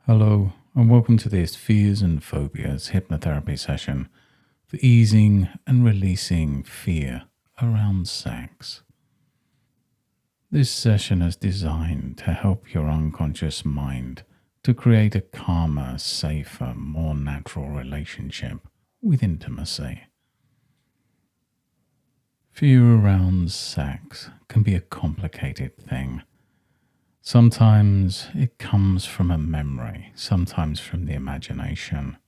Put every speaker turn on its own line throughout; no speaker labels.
Hello, and welcome to this Fears and Phobias hypnotherapy session for easing and releasing fear around sex. This session is designed to help your unconscious mind to create a calmer, safer, more natural relationship with intimacy. Fear around sex can be a complicated thing. Sometimes it comes from a memory, sometimes from the imagination,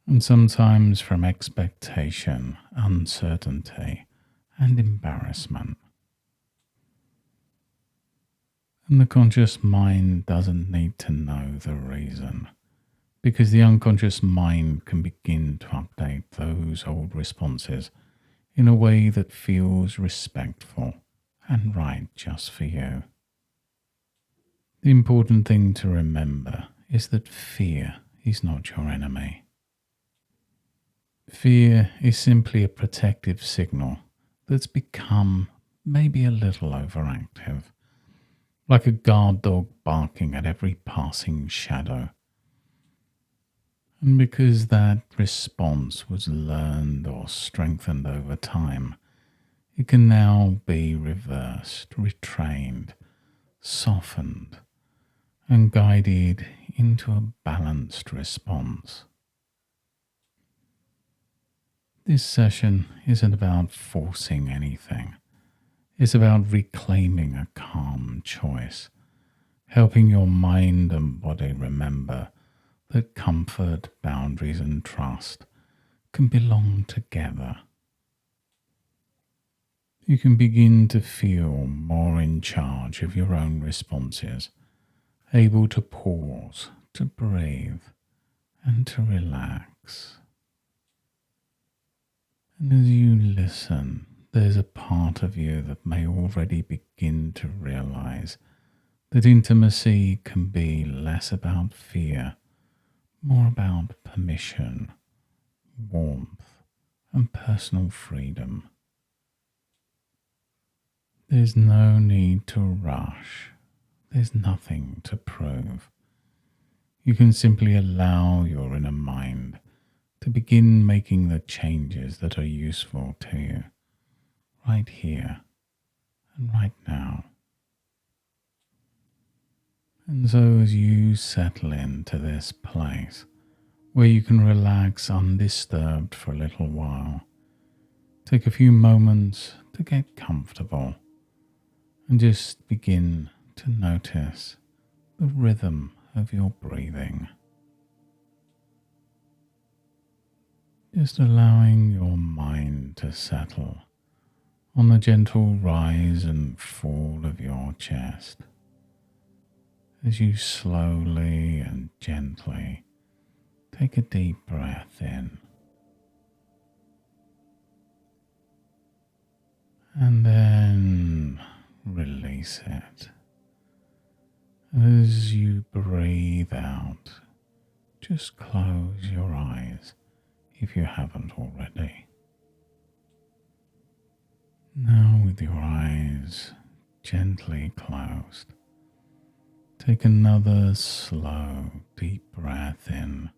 and sometimes from expectation, uncertainty, and embarrassment. And the conscious mind doesn't need to know the reason, because the unconscious mind can begin to update those old responses in a way that feels respectful and right just for you. The important thing to remember is that fear is not your enemy. Fear is simply a protective signal that's become maybe a little overactive, like a guard dog barking at every passing shadow. And because that response was learned or strengthened over time, it can now be reversed, retrained, softened, and guided into a balanced response. This session isn't about forcing anything. It's about reclaiming a calm choice, helping your mind and body remember that comfort, boundaries, and trust can belong together. You can begin to feel more in charge of your own responses, able to pause, to breathe, and to relax. And as you listen, there's a part of you that may already begin to realize that intimacy can be less about fear, more about permission, warmth, and personal freedom. There's no need to rush. There's nothing to prove. You can simply allow your inner mind to begin making the changes that are useful to you right here and right now. And so as you settle into this place where you can relax undisturbed for a little while, take a few moments to get comfortable and just begin to notice the rhythm of your breathing. Just allowing your mind to settle on the gentle rise and fall of your chest as you slowly and gently take a deep breath in and then release it. As you breathe out, just close your eyes if you haven't already. Now, with your eyes gently closed, take another slow, deep breath in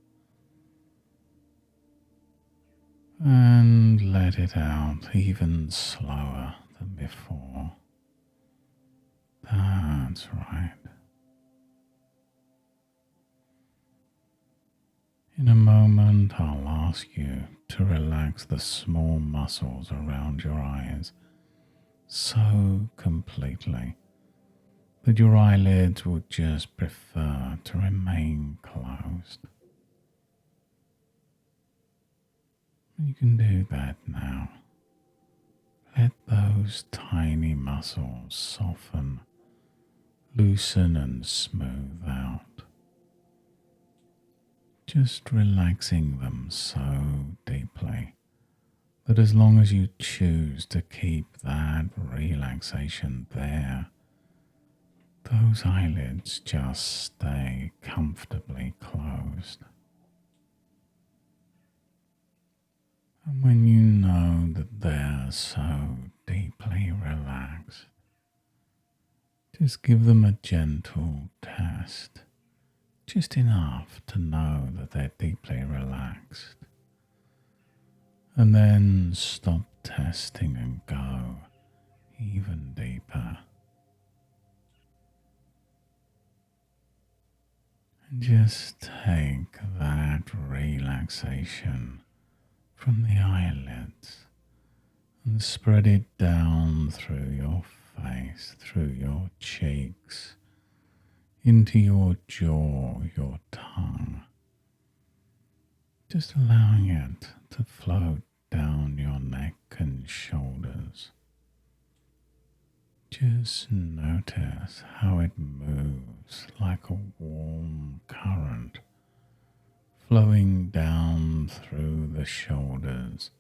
and let it out even slower than before. That's right. In a moment, I'll ask you to relax the small muscles around your eyes so completely that your eyelids will just prefer to remain closed. You can do that now. Let those tiny muscles soften, loosen and smooth out. Just relaxing them so deeply that as long as you choose to keep that relaxation there, those eyelids just stay comfortably closed. And when you know that they're so deeply relaxed, just give them a gentle test, just enough to know that they're deeply relaxed. And then stop testing and go even deeper. And just take that relaxation from the eyelids and spread it down through your face, through your cheeks, into your jaw, your tongue. Just allowing it to float down your neck and shoulders. Just notice how it moves like a warm current flowing down through the shoulders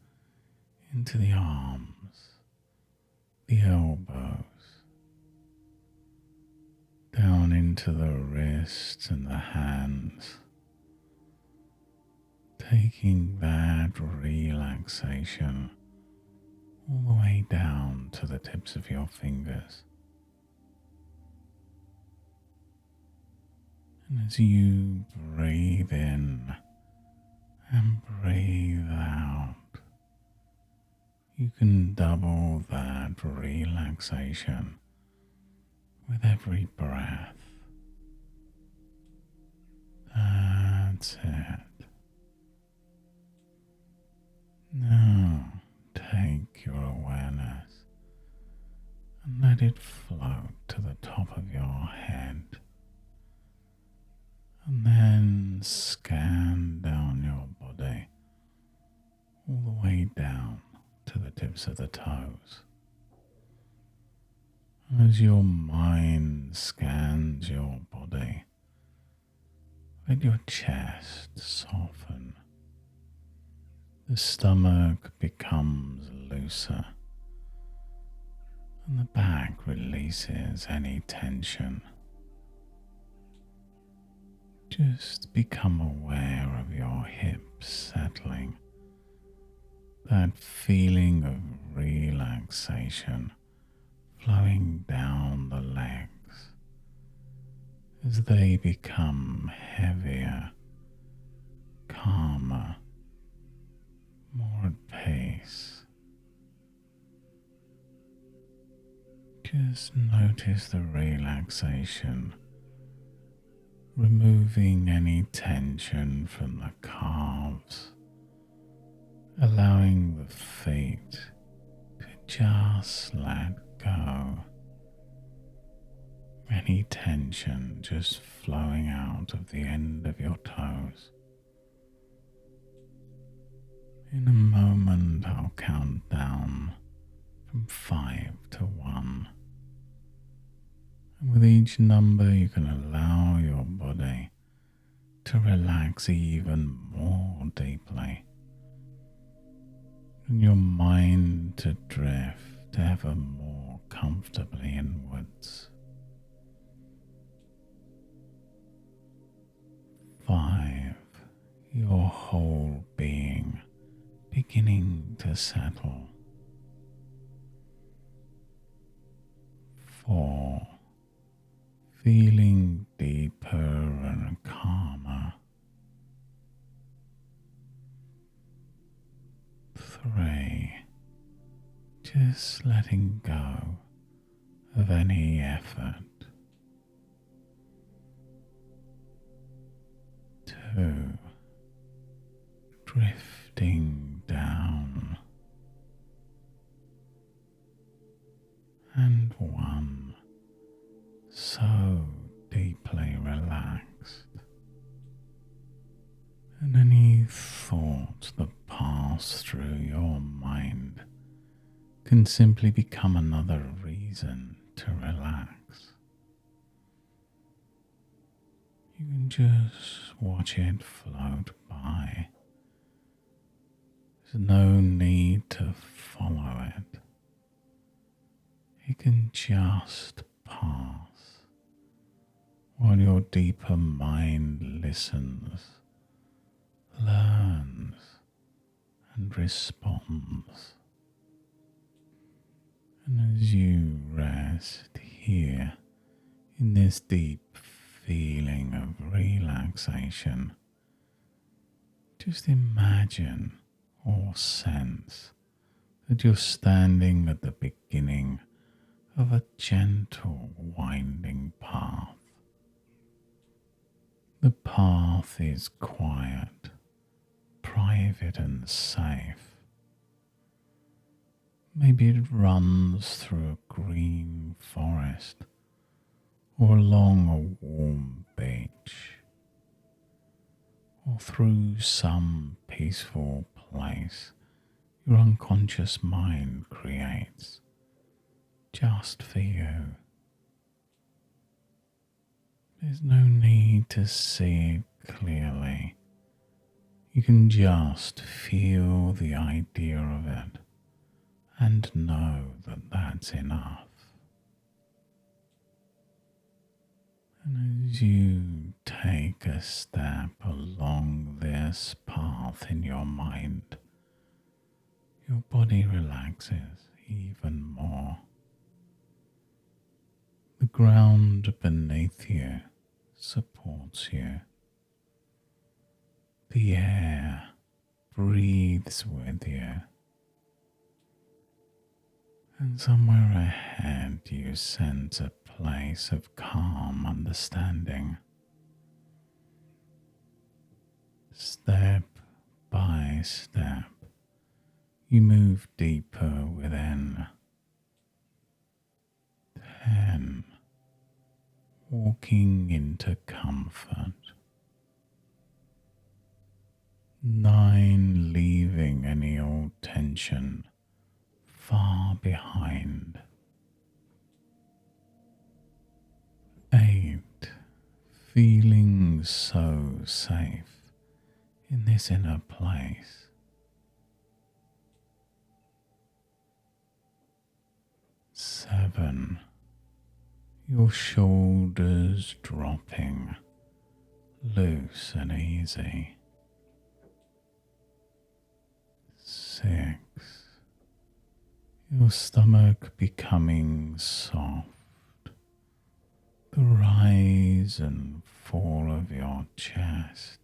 into the arms, the elbows, down into the wrists and the hands, taking that relaxation all the way down to the tips of your fingers. And as you breathe in and breathe out, you can double that relaxation with every breath. That's it. Now take your awareness and let it float to the top of your head, and then scan down your body all the way down to the tips of the toes. As your mind scans your body, let your chest soften. The stomach becomes looser, and the back releases any tension. Just become aware of your hips settling, that feeling of relaxation flowing down the legs as they become heavier, calmer, more at peace. Just notice the relaxation, removing any tension from the calves, allowing the feet to just let go. Any tension just flowing out of the end of your toes. In a moment, I'll count down from 5 to 1. And with each number, you can allow your body to relax even more deeply, and your mind to drift ever more comfortably inwards. 5. Your whole being beginning to settle. 4. Feeling deeper and calmer. 3. Just letting go of any effort. 2. Drifting down. And 1. So deeply relaxed. And any thoughts that pass through your mind can simply become another reason to relax. You can just watch it float by. There's no need to follow it. It can just pass while your deeper mind listens, learns, and responds. And as you rest here in this deep feeling of relaxation, just imagine or sense that you're standing at the beginning of a gentle winding path. The path is quiet, private and safe. Maybe it runs through a green forest or along a warm beach or through some peaceful place your unconscious mind creates just for you. There's no need to see it clearly. You can just feel the idea of it and know that that's enough. And as you take a step along this path in your mind, your body relaxes even more. The ground beneath you supports you. The air breathes with you. And somewhere ahead you sense a place of calm understanding. Step by step, you move deeper within. 10. Walking into comfort. 9. Leaving any old tension far behind. 8. Feeling so safe in this inner place. 7. Your shoulders dropping, loose and easy. 6. Your stomach becoming soft. The rise and fall of your chest,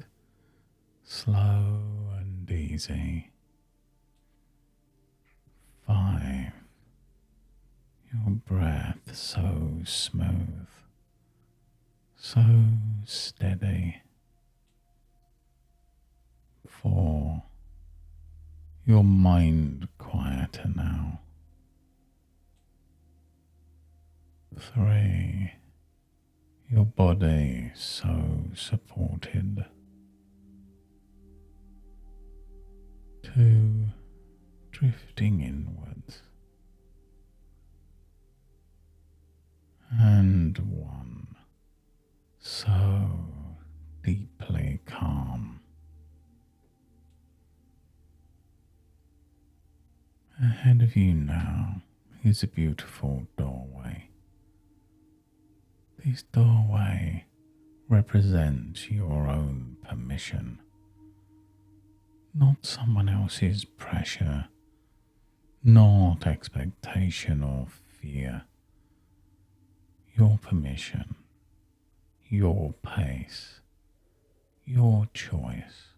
slow and easy. 5. Your breath so smooth, so steady. 4. Your mind quieter now. 3. Your body so supported. 2. Drifting inwards. And 1. So deeply calm. Ahead of you now is a beautiful doorway. This doorway represents your own permission, not someone else's pressure, not expectation or fear. Your permission, your pace, your choice.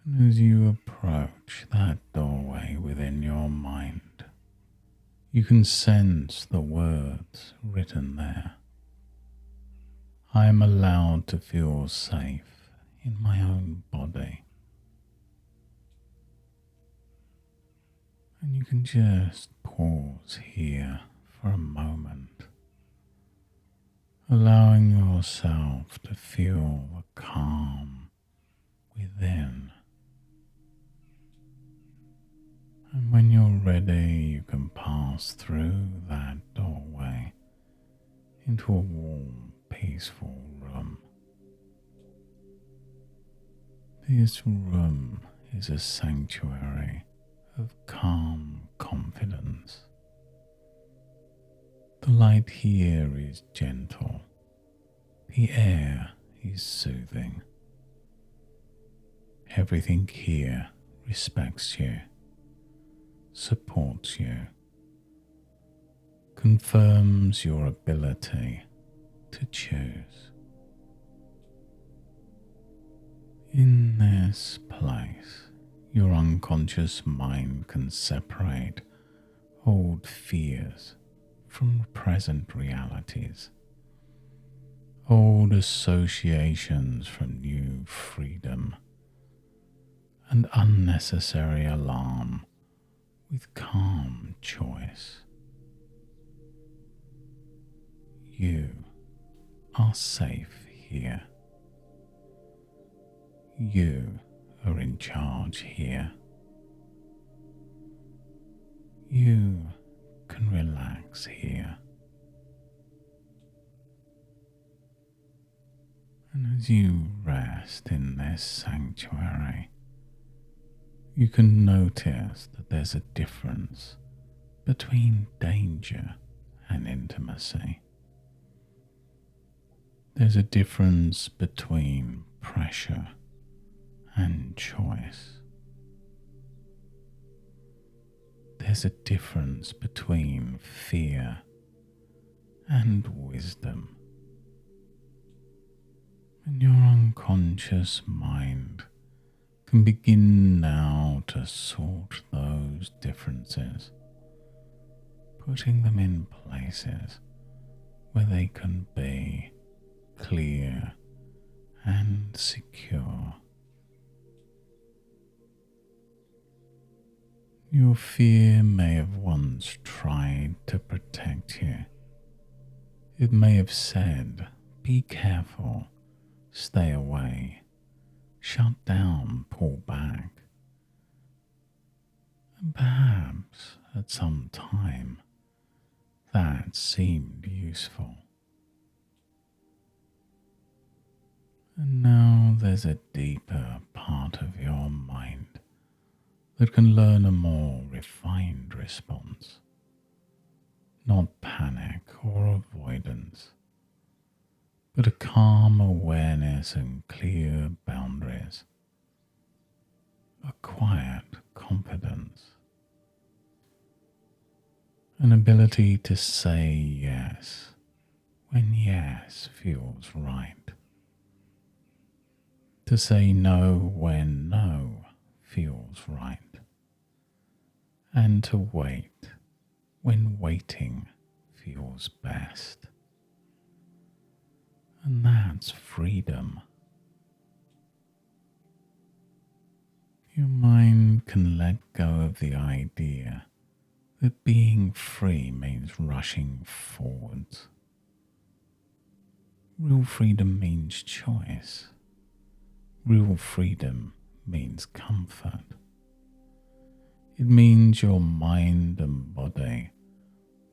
And as you approach that doorway within your mind, you can sense the words written there. I am allowed to feel safe in my own body. And you can just pause here for a moment, allowing yourself to feel the calm within. And when you're ready, you can pass through that doorway into a warm, peaceful room. This room is a sanctuary of calm confidence. The light here is gentle. The air is soothing. Everything here respects you, supports you, confirms your ability to choose. In this place, your unconscious mind can separate old fears from present realities, old associations from new freedom, and unnecessary alarm with calm choice. You are safe here. You are in charge here. You can relax here. And as you rest in this sanctuary, you can notice that there's a difference between danger and intimacy. There's a difference between pressure and choice. There's a difference between fear and wisdom. And your unconscious mind can begin now to sort those differences, putting them in places where they can be clear and secure. Your fear may have once tried to protect you. It may have said, "Be careful, stay away, shut down, pull back." And perhaps at some time that seemed useful. And now there's a deeper part of your mind that can learn a more refined response. Not panic or avoidance, but a calm awareness and clear boundaries. A quiet confidence. An ability to say yes when yes feels right. To say no when no feels right. And to wait when waiting feels best. And that's freedom. Your mind can let go of the idea that being free means rushing forwards. Real freedom means choice. Real freedom means comfort. It means your mind and body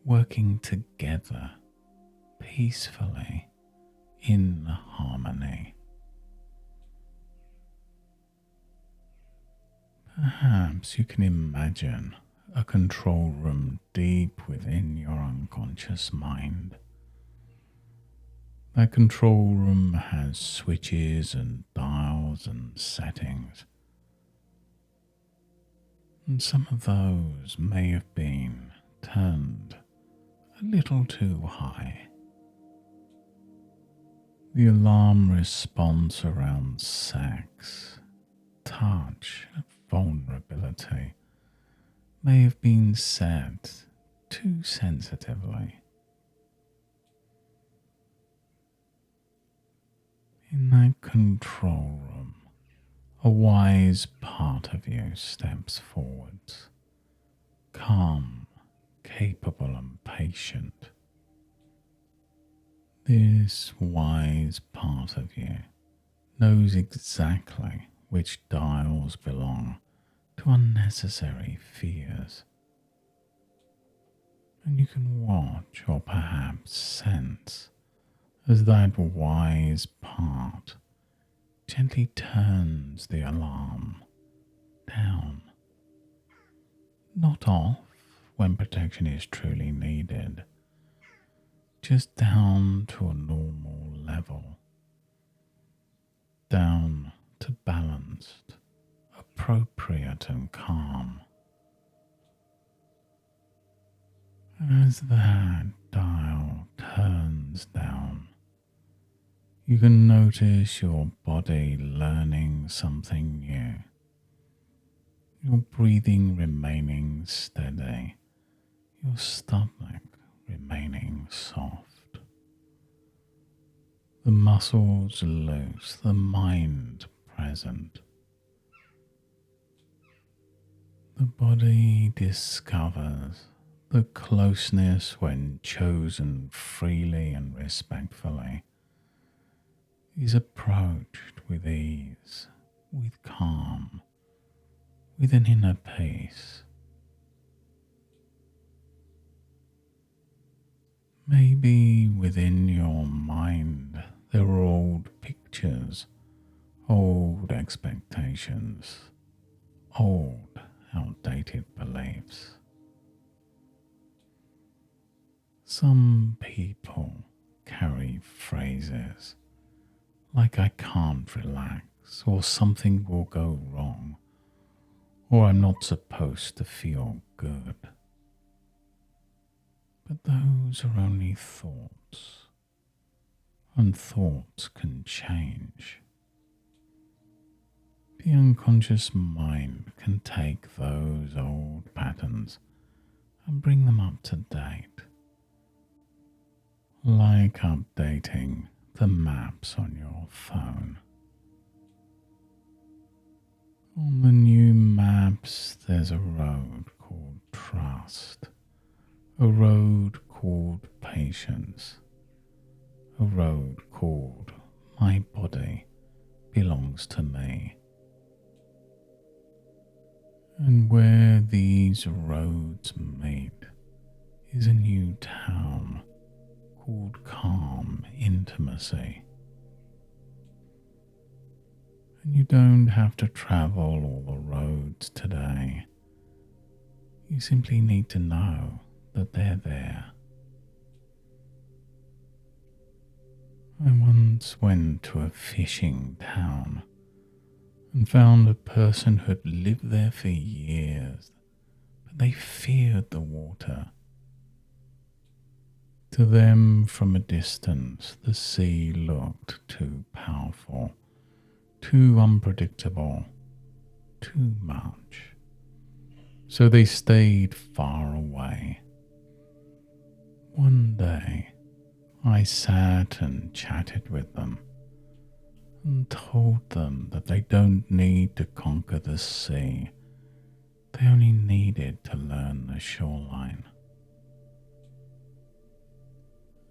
working together peacefully in harmony. Perhaps you can imagine a control room deep within your unconscious mind. That control room has switches and dials and settings. And some of those may have been turned a little too high. The alarm response around sex, touch, and vulnerability may have been set too sensitively. In that control room, a wise part of you steps forwards, calm, capable and patient. This wise part of you knows exactly which dials belong to unnecessary fears. And you can watch or perhaps sense as that wise part gently turns the alarm down. Not off when protection is truly needed, just down to a normal level, down to balanced, appropriate and calm. As that dial turns down, you can notice your body learning something new. Your breathing remaining steady, your stomach remaining soft, the muscles loose, the mind present. The body discovers the closeness when chosen freely and respectfully is approached with ease, with calm, with an inner peace. Maybe within your mind there are old pictures, old expectations, old outdated beliefs. Some people carry phrases like "I can't relax," or "something will go wrong," or "I'm not supposed to feel good." But those are only thoughts, and thoughts can change. The unconscious mind can take those old patterns and bring them up to date, like updating the maps on your phone. On the new maps, there's a road called trust, a road called patience, a road called my body belongs to me. And where these roads meet is a new town called calm intimacy. And you don't have to travel all the roads today. You simply need to know that they're there. I once went to a fishing town and found a person who had lived there for years, but they feared the water. To them, from a distance, the sea looked too powerful, too unpredictable, too much. So they stayed far away. One day, I sat and chatted with them and told them that they don't need to conquer the sea. They only needed to learn the shoreline.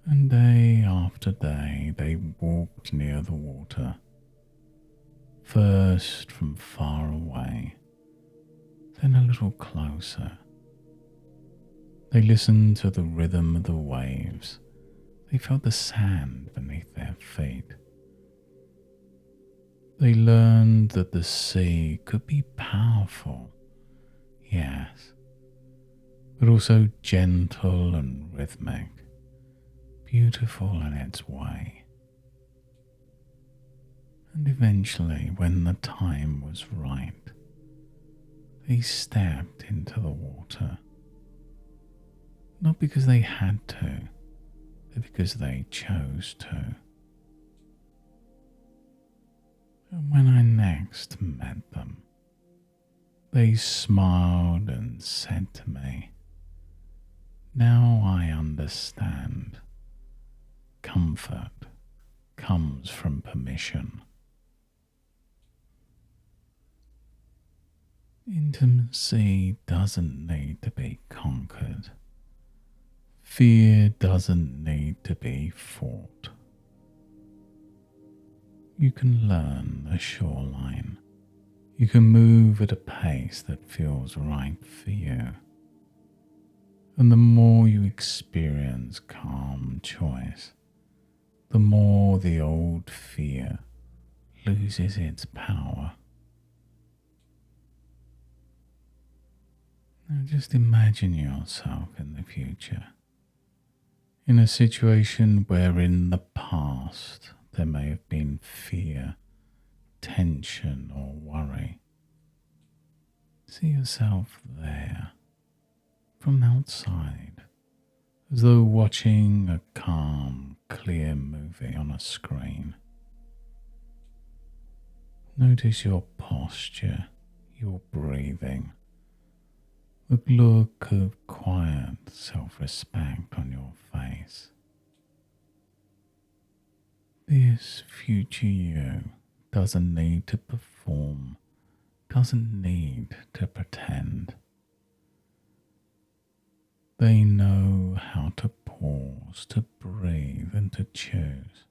And day after day they walked near the water, first from far away, then a little closer. They listened to the rhythm of the waves. They felt the sand beneath their feet. They learned that the sea could be powerful, yes, but also gentle and rhythmic, beautiful in its way. And eventually, when the time was right, they stepped into the water, not because they had to, but because they chose to. And when I next met them, they smiled and said to me, "Now I understand. Comfort comes from permission." Intimacy doesn't need to be conquered. Fear doesn't need to be fought. You can learn the shoreline. You can move at a pace that feels right for you. And the more you experience calm choice, the more the old fear loses its power. Now just imagine yourself in the future, in a situation where in the past there may have been fear, tension or worry. See yourself there, from outside, as though watching a calm, clear movie on a screen. Notice your posture, your breathing, the look of quiet self-respect on your face. This future you doesn't need to perform, doesn't need to pretend. They know how to pause, to breathe, and to choose.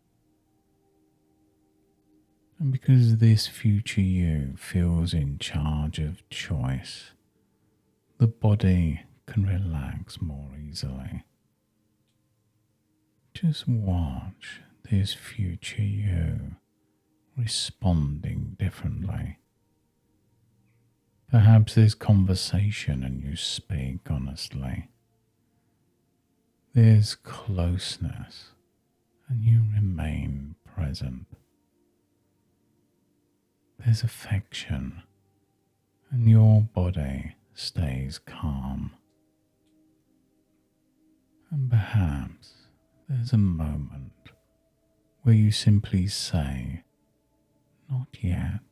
And because this future you feels in charge of choice, the body can relax more easily. Just watch this future you responding differently. Perhaps there's conversation and you speak honestly. There's closeness and you remain present. There's affection and your body stays calm. And perhaps there's a moment where you simply say, "Not yet,"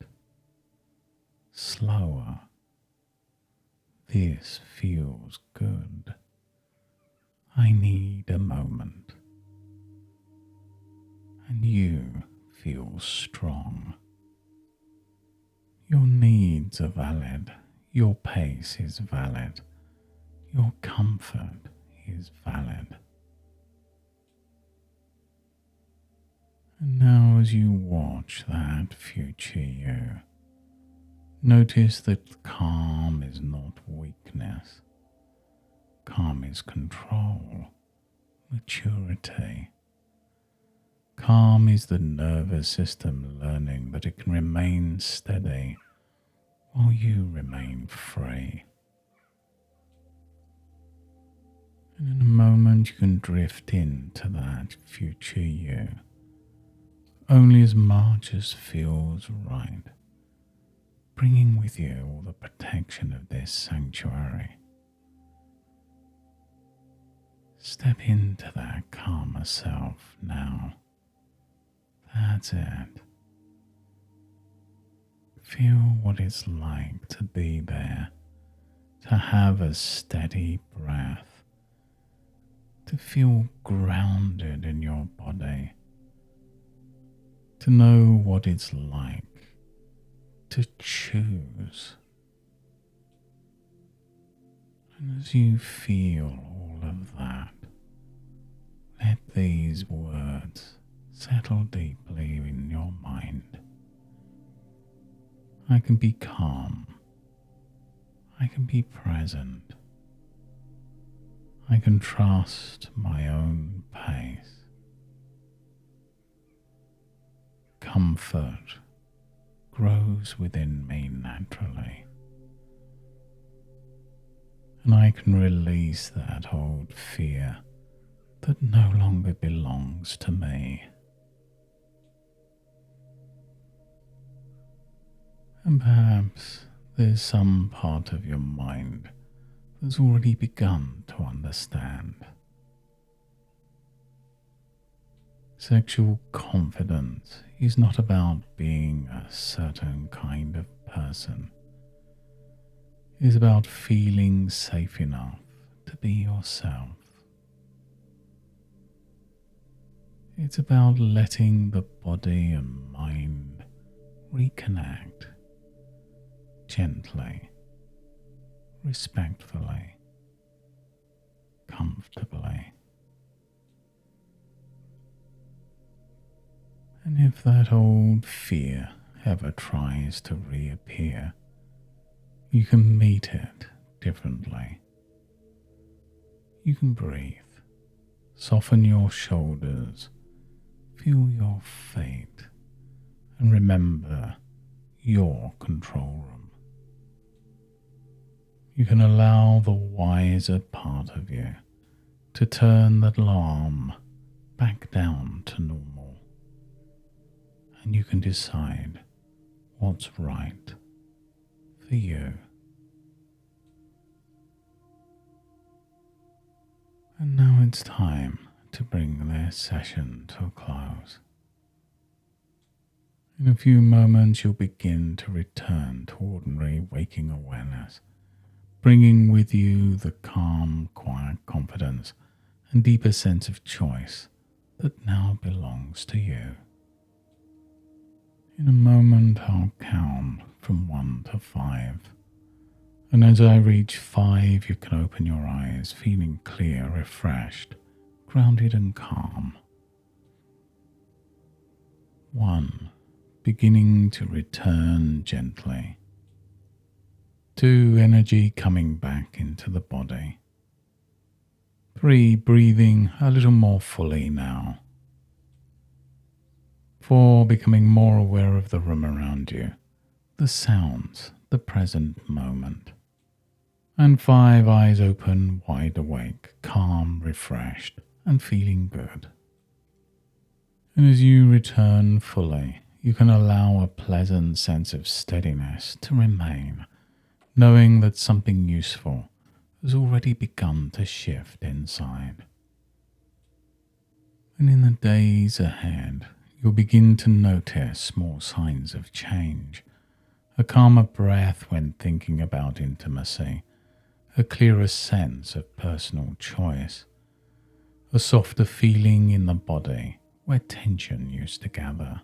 slower. "This feels good. I need a moment." And you feel strong. Your needs are valid. Your pace is valid. Your comfort is valid. And now as you watch that future you, notice that calm is not weakness. Calm is control, maturity. Calm is the nervous system learning that it can remain steady while you remain free. And in a moment you can drift into that future you, only as much as feels right, bringing with you all the protection of this sanctuary. Step into that calmer self now. That's it. Feel what it's like to be there, to have a steady breath, to feel grounded in your body, to know what it's like to choose. And as you feel all of that, let these words settle deeply in your mind. I can be calm. I can be present. I can trust my own pace. Comfort grows within me naturally. And I can release that old fear that no longer belongs to me. And perhaps there's some part of your mind that's already begun to understand. Sexual confidence is not about being a certain kind of person. It is about feeling safe enough to be yourself. It's about letting the body and mind reconnect gently, respectfully, comfortably. And if that old fear ever tries to reappear, you can meet it differently. You can breathe, soften your shoulders, feel your feet, and remember your control room. You can allow the wiser part of you to turn that alarm back down to normal, and you can decide what's right for you. And now it's time to bring this session to a close. In a few moments, you'll begin to return to ordinary waking awareness, bringing with you the calm, quiet confidence and deeper sense of choice that now belongs to you. In a moment, I'll count from 1 to 5. And as I reach 5, you can open your eyes, feeling clear, refreshed, grounded and calm. 1. Beginning to return gently. 2. Energy coming back into the body. 3. Breathing a little more fully now. 4. Becoming more aware of the room around you, the sounds, the present moment. And 5. Eyes open, wide awake, calm, refreshed, and feeling good. And as you return fully, you can allow a pleasant sense of steadiness to remain, knowing that something useful has already begun to shift inside. And in the days ahead, you'll begin to notice small signs of change, a calmer breath when thinking about intimacy, a clearer sense of personal choice, a softer feeling in the body where tension used to gather.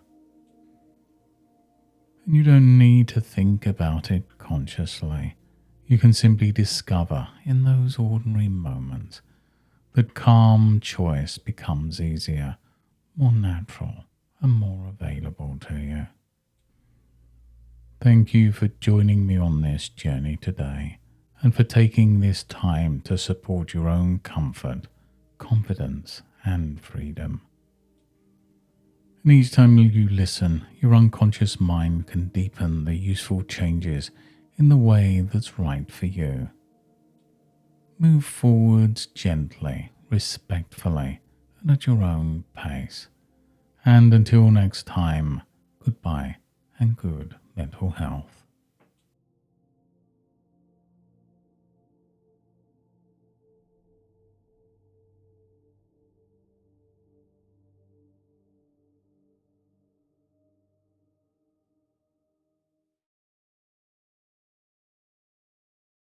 And you don't need to think about it consciously. You can simply discover in those ordinary moments that calm choice becomes easier, more natural, and more available to you. Thank you for joining me on this journey today and for taking this time to support your own comfort, confidence, and freedom. And each time you listen, your unconscious mind can deepen the useful changes in the way that's right for you. Move forwards gently, respectfully, and at your own pace. And until next time, goodbye and good mental health.